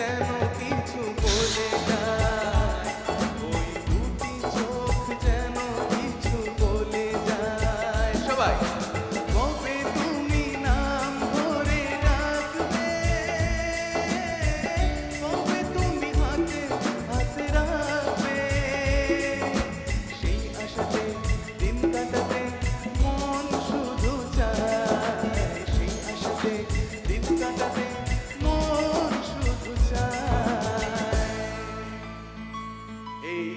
যেন কিছু বলে যায়, ওই দুটি চোখ যেন কিছু বলে যায়। সবাই কবে তুমি নাম ধরে ডাকবে, কবে তুমি হাতে হাতে রাখবে, সেই আশাতে দিন কাটাতে মন শুধু চায়, সেই আশাতে দিন কাটাতে মন শুধু চায়। এই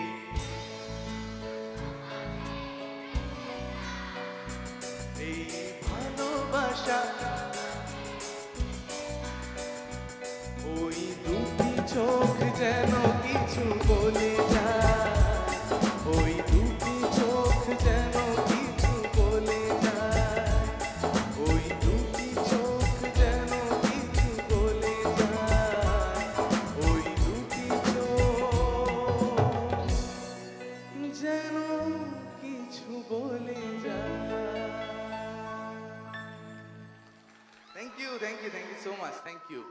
এই ভালোবাসা, ওই দুটি চোখ যেন কিছু বলে যায়, ওই দুটি চোখ যেন কিছু বলে যায়, ওই দুটি চোখ যেন কিছু বলে যায়, ওই দুটি চোখ যেন কিছু বলে যায়। Thank you, thank you, thank you so much, thank you.